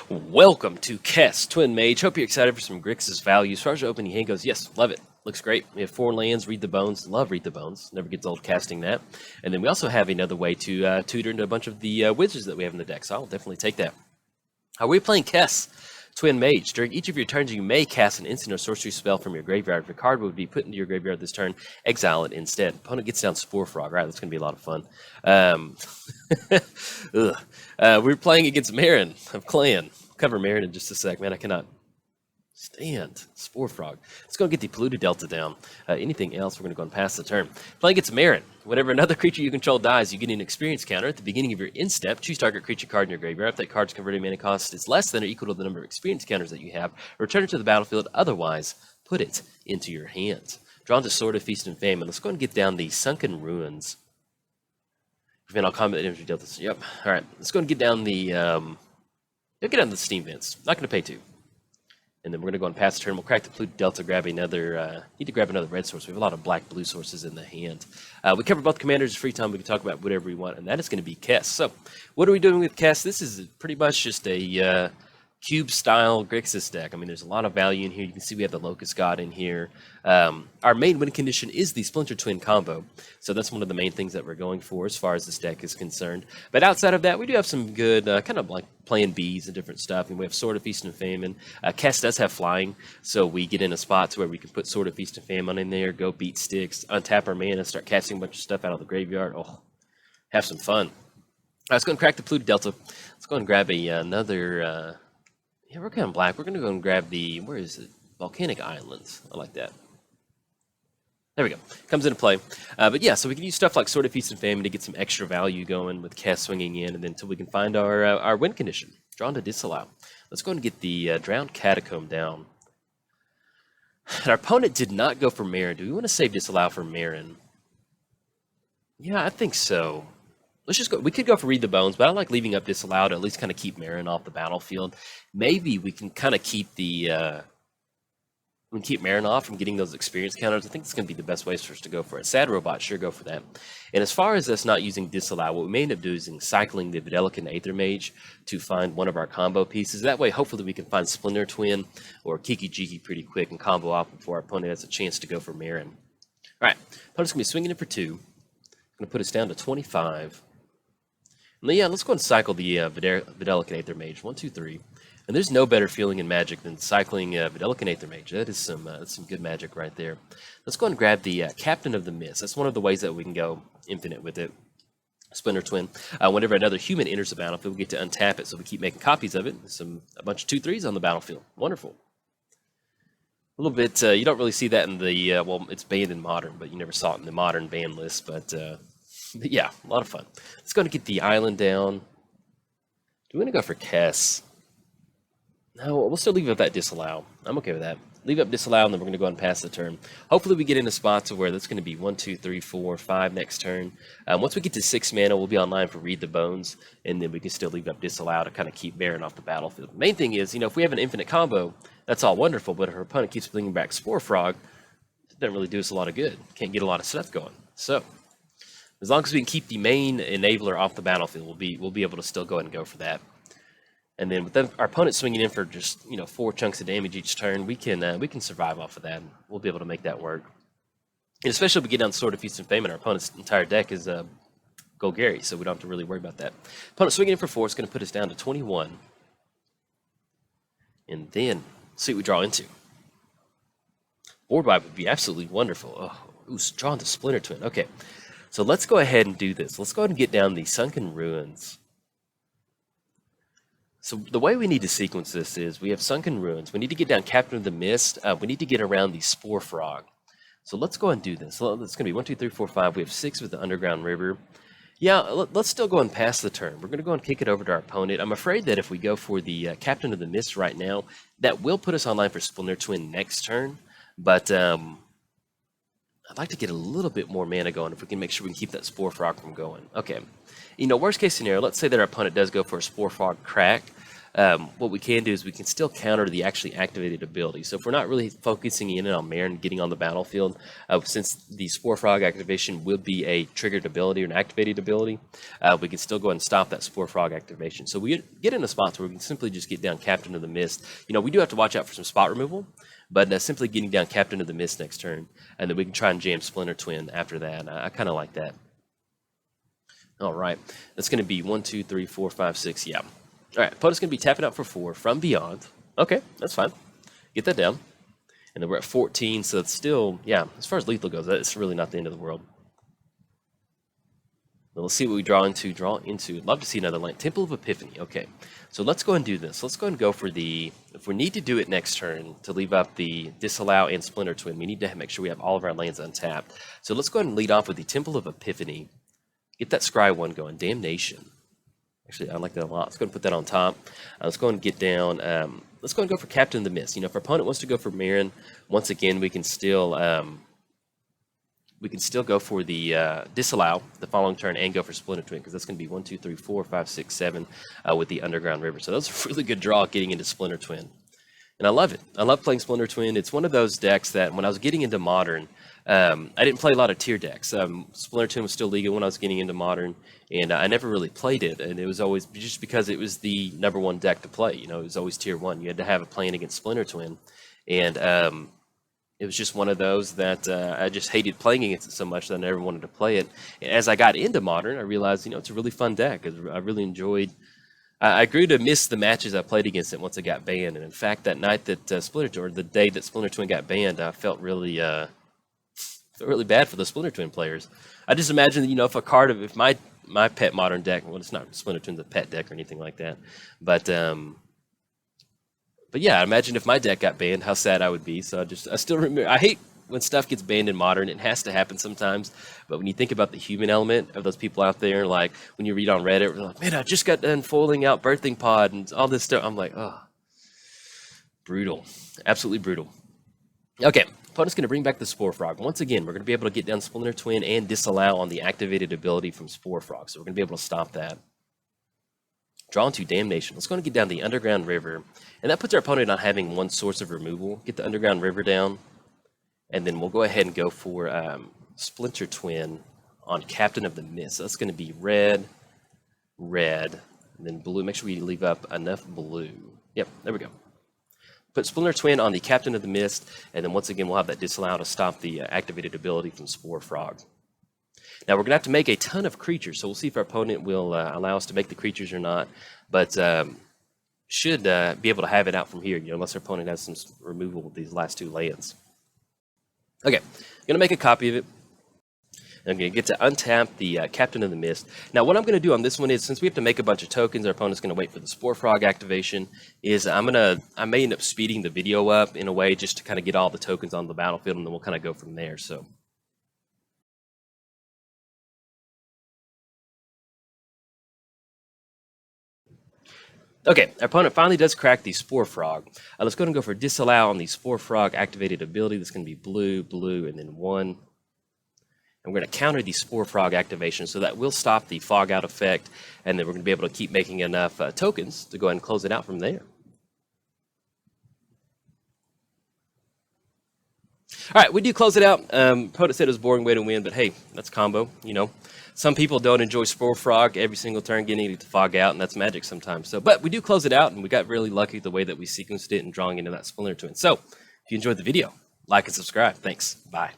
Welcome to Kess, Twin Mage. Hope you're excited for some Grixis value. As far as your opening hand goes, yes, love it. Looks great. We have 4 lands, Read the Bones. Love Read the Bones. Never gets old casting that. And then we also have another way to tutor into a bunch of the wizards that we have in the deck, so I'll definitely take that. We're playing Kess, Twin Mage. During each of your turns, you may cast an instant or sorcery spell from your graveyard. If a card would be put into your graveyard this turn, exile it instead. Opponent gets down Spore Frog. All right, that's going to be a lot of fun. We're playing against Meren of Clan. Cover Meren in just a sec, man. I cannot stand Spore Frog. Let's go and get the Polluted Delta down. Anything else, we're going to go and pass the turn. Playing against Meren. Whenever another creature you control dies, you get an experience counter. At the beginning of your end step, choose target creature card in your graveyard. If that card's converted mana cost is less than or equal to the number of experience counters that you have, return it to the battlefield. Otherwise, put it into your hand. Drawn to Sword of Feast and Famine. Let's go and get down the Sunken Ruins. Prevent all combat damage deltas. Yep. All right. Let's go and get down the... You'll get on the Steam Vents. Not going to pay 2. And then we're going to go and pass the turn. We'll crack the Polluted Delta, grab another... need to grab another red source. We have a lot of black-blue sources in the hand. We cover both commanders. Free time. We can talk about whatever we want. And that is going to be Kess. So, what are we doing with Kess? This is pretty much just a cube-style Grixis deck. I mean, there's a lot of value in here. You can see we have the Locust God in here. Our main win condition is the Splinter Twin combo. So that's one of the main things that we're going for as far as this deck is concerned. But outside of that, we do have some good kind of like playing bees and different stuff. And we have Sword of Feast and Famine. Kess does have flying, so we get in a spot to where we can put Sword of Feast and Famine in there, go beat sticks, untap our mana, start casting a bunch of stuff out of the graveyard. Oh, have some fun. All right, let's go and crack the Polluted Delta. Let's go and grab another... yeah, we're kind of black. We're going to go and grab the... Where is it? Volcanic Islands. I like that. There we go. Comes into play. But yeah, so we can use stuff like Sword of Feast and Famine to get some extra value going with Kess swinging in, and then until we can find our win condition. Drawn to Disallow. Let's go and get the Drowned Catacomb down. Our opponent did not go for Meren. Do we want to save Disallow for Meren? Yeah, I think so. Let's just go. We could go for Read the Bones, but I like leaving up Disallow to at least kind of keep Meren off the battlefield. Maybe we can kind of keep the Meren off from getting those experience counters. I think it's going to be the best way for us to go for it. Sad Robot, sure, go for that. And as far as us not using Disallow, what we may end up doing is cycling the Videlican Aether Mage to find one of our combo pieces. That way, hopefully, we can find Splinter Twin or Kiki Jiki pretty quick and combo off before our opponent has a chance to go for Meren. All right, opponent's going to be swinging in for 2. Going to put us down to 25. And yeah, let's go and cycle the Videlican Aether Mage. 1, 2, 3. And there's no better feeling in Magic than cycling Videlican Aether Mage. That is some good Magic right there. Let's go and grab the Captain of the Mist. That's one of the ways that we can go infinite with it. Splinter Twin. Whenever another human enters the battlefield, we get to untap it, so we keep making copies of it. A bunch of 2/3s on the battlefield. Wonderful. A little bit. You don't really see that in the well, it's banned in Modern, but you never saw it in the Modern ban list. But yeah, a lot of fun. Let's go and get the island down. Do we want to go for Kess? No, we'll still leave up that Disallow. I'm okay with that. Leave up Disallow, and then we're going to go ahead and pass the turn. Hopefully we get in a spot to where that's going to be 1, 2, 3, 4, 5 next turn. Once we get to 6 mana, we'll be online for Read the Bones, and then we can still leave up Disallow to kind of keep Meren off the battlefield. The main thing is, if we have an infinite combo, that's all wonderful, but if our opponent keeps bringing back Spore Frog, it doesn't really do us a lot of good. Can't get a lot of stuff going. So, as long as we can keep the main enabler off the battlefield, we'll be able to still go ahead and go for that. And then with our opponent swinging in for just 4 chunks of damage each turn, we can survive off of that. We'll be able to make that work. And especially if we get down Sword of Feast and Famine, our opponent's entire deck is Golgari, so we don't have to really worry about that. Opponent swinging in for 4 is going to put us down to 21. And then see what we draw into. Board wipe would be absolutely wonderful. Oh, ooh, drawn to Splinter Twin. Okay, so let's go ahead and do this. Let's go ahead and get down the Sunken Ruins. So the way we need to sequence this is we have Sunken Ruins. We need to get down Captain of the Mist. We need to get around the Spore Frog. So let's go and do this. So it's going to be 1, 2, 3, 4, 5. We have 6 with the Underground River. Yeah, let's still go and pass the turn. We're going to go and kick it over to our opponent. I'm afraid that if we go for the Captain of the Mist right now, that will put us online for Splinter Twin next turn. But I'd like to get a little bit more mana going if we can make sure we can keep that Spore Frog from going. Okay. Worst case scenario, let's say that our opponent does go for a Spore Frog crack. what we can do is we can still counter the actually activated ability. So if we're not really focusing in on Meren getting on the battlefield, since the Spore Frog activation would be a triggered ability or an activated ability, we can still go ahead and stop that Spore Frog activation. So we get into spots where we can simply just get down Captain of the Mist. You know, we do have to watch out for some spot removal, but simply getting down Captain of the Mist next turn, and then we can try and jam Splinter Twin after that. I kind of like that. All right, that's going to be 1, 2, 3, 4, 5, 6. Yeah. All right, opponent's going to be tapping out for 4 from Beyond. Okay, that's fine. Get that down. And then we're at 14, so it's still, yeah, as far as lethal goes, that's really not the end of the world. Well, let's see what we draw into. I'd love to see another land. Temple of Epiphany. Okay, so let's go and do this. Let's go and go for the, if we need to do it next turn to leave up the Disallow and Splinter Twin, we need to make sure we have all of our lands untapped. So let's go ahead and lead off with the Temple of Epiphany. Get that Scry 1 going. Damnation. Actually, I like that a lot. Let's go and put that on top. Let's go and get down. Let's go and go for Captain of the Mist. You know, if our opponent wants to go for Meren, once again, we can still go for the Disallow the following turn and go for Splinter Twin, because that's going to be 1, 2, 3, 4, 5, 6, 7 with the Underground River. So that's a really good draw getting into Splinter Twin. And I love it. I love playing Splinter Twin. It's one of those decks that when I was getting into Modern, I didn't play a lot of tier decks. Splinter Twin was still legal when I was getting into Modern, and I never really played it. And it was always just because it was the #1 deck to play. You know, it was always tier 1. You had to have a plan against Splinter Twin, and it was just one of those that I just hated playing against it so much that I never wanted to play it. And as I got into Modern, I realized, you know, it's a really fun deck. I really enjoyed. I grew to miss the matches I played against it once it got banned. And in fact, that night that the day that Splinter Twin got banned, I felt really bad for the Splinter Twin players. I just imagine that, you know, if my pet Modern deck, well, it's not Splinter Twin's a pet deck or anything like that, but yeah, imagine if my deck got banned, how sad I would be. So I still remember, I hate when stuff gets banned in Modern. It has to happen sometimes. But when you think about the human element of those people out there, like when you read on Reddit, we're like, man, I just got done foiling out Birthing Pod and all this stuff. I'm like, oh, brutal. Absolutely brutal. Okay, opponent's going to bring back the Spore Frog. Once again, we're going to be able to get down Splinter Twin and Disallow on the activated ability from Spore Frog. So we're going to be able to stop that. Draw into Damnation. Let's go and get down the Underground River. And that puts our opponent on having one source of removal. Get the Underground River down. And then we'll go ahead and go for Splinter Twin on Captain of the Mist. So that's going to be red, and then blue. Make sure we leave up enough blue. Yep, there we go. Put Splinter Twin on the Captain of the Mist, and then once again we'll have that Disallow to stop the activated ability from Spore Frog. Now we're going to have to make a ton of creatures, so we'll see if our opponent will allow us to make the creatures or not, but should be able to have it out from here, you know, unless our opponent has some removal with these last 2 lands. Okay, I'm going to make a copy of it. I'm going to get to untap the Captain of the Mist. Now, what I'm going to do on this one is, since we have to make a bunch of tokens, our opponent's going to wait for the Spore Frog activation, is I may end up speeding the video up in a way just to kind of get all the tokens on the battlefield, and then we'll kind of go from there. So. Okay, our opponent finally does crack the Spore Frog. Let's go ahead and go for Disallow on the Spore Frog activated ability. That's going to be blue, blue, and then 1. And we're going to counter the Spore Frog activation, so that will stop the fog out effect, and then we're going to be able to keep making enough tokens to go ahead and close it out from there. All right, we do close it out. Opponent said it was a boring way to win, but hey, that's combo, you know. Some people don't enjoy Spore Frog every single turn getting it to fog out, and that's Magic sometimes. So, but we do close it out, and we got really lucky the way that we sequenced it and drawing into that Splinter Twin. So, if you enjoyed the video, like and subscribe. Thanks. Bye.